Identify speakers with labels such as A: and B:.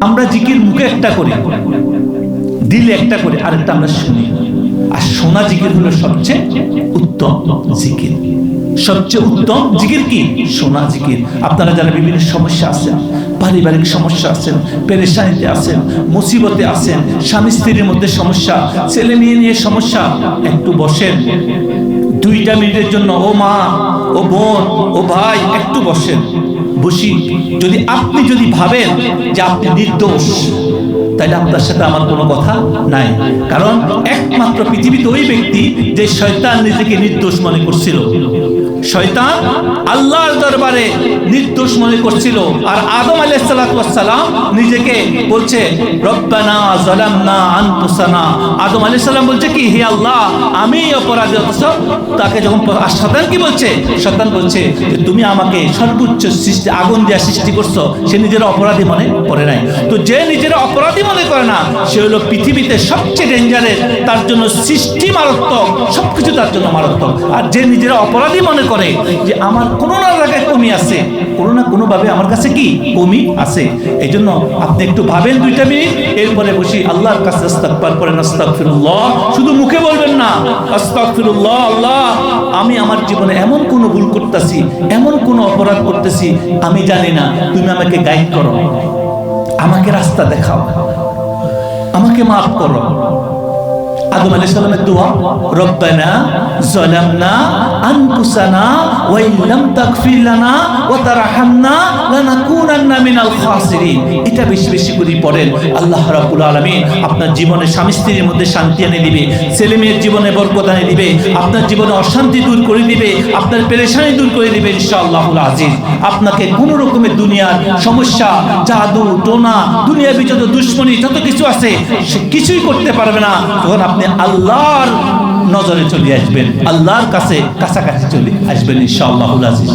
A: আমরা জিকির মুখে একটা করি, দিলে একটা করি, আরেকটা আমরা শুনি। আর শোনা জিকির হলো সবচেয়ে উত্তম জিকির। সবচেয়ে উত্তম জিকির কি? শোনা জিকির। আপনারা যারা বিভিন্ন সমস্যা আছেন, পারিবারিক সমস্যা আছেন, পেরেশানিতে আছেন, মুসিবতে আছেন, স্বামী স্ত্রীর মধ্যে সমস্যা, ছেলে মেয়ে নিয়ে সমস্যা, একটু বসেন 2 মিনিটের জন্য। ও মা, ও বোন, ও ভাই, একটু বসেন। বসি আপনি যদি ভাবেন যে আপনি নির্দোষ, তাহলে আপনার সাথে আমার কোনো কথা নাই। কারণ একমাত্র পৃথিবীতে ওই ব্যক্তি যে শয়তান নিজেকে নির্দোষ মনে করছিল। শয়তান আল্লাহর দরবারে নির্দোষ মনে করছিল। আর আদম আলাইহিস সালাম নিজেকে বলছে রব্বানা যালামনা আনফুসানা। আদম আলাইহিস সালাম বলছে কি, হে আল্লাহ আমি অপরাধী। অথচ তাকে যখন শয়তান কি বলছে, শয়তান বলছে তুমি আমাকে সর্বোচ্চ সৃষ্টি আগুন দিয়ে সৃষ্টি করছো। সে নিজের অপরাধী মনে করে নাই। তো যে নিজের অপরাধী মনে করে না, সে হলো পৃথিবীতে সবচেয়ে ডেঞ্জারেস। তার জন্য সৃষ্টি মারাত্মক, সবকিছু তার জন্য মারাত্মক। আর যে নিজের অপরাধী মনে করে যে আমার কোনো না জায়গায় কমি আছে, কোনো না কোনো ভাবে আমার কাছে কি কমি আছে, এই জন্য আপনি একটু ভাবেন 2 মিনিট, এরপরে বসি আল্লাহর কাছে ইস্তিগফার করেন। আস্তাগফিরুল্লাহ, শুধু মুখে বলবেন না, আস্তাগফিরুল্লাহ, আল্লাহ আমি আমার জীবনে এমন কোন ভুল করতেছি, এমন কোন অপরাধ করতেছি আমি জানি না, তুমি আমাকে গাইড করো, আমাকে রাস্তা দেখাও, আমাকে মাফ করো। আদম আলাইহিস সালামের দোয়া, রব্বানা যালামনা আনফুসানা ওয়া ইন লাম তাগফির লানা ওয়া তারহামনা লানাকুনান্না মিনাল খাসিরিন। এটা বেশি বেশি করে পড়েন। আল্লাহ রাব্বুল আলামিন আপনার জীবনে স্বামী স্ত্রীর মধ্যে শান্তি এনে দিবে, ছেলে মেয়ের জীবনে বরকত এনে দিবে, আপনার জীবনে অশান্তি দূর করে দিবে, আপনার পেরেশানি দূর করে দিবে ইনশাআল্লাহুল আজিজ। আপনাকে কোনো রকমের দুনিয়ার সমস্যা, জাদু টোনা, দুনিয়াবি যত দুশমনি যত কিছু আছে সে কিছুই করতে পারবে না। তখন আপনি আল্লাহর নজরে চলে আসবেন, আল্লাহর কাছে কাছাকাছি চলে আসবেন ইনশাআল্লাহুল আজিজ।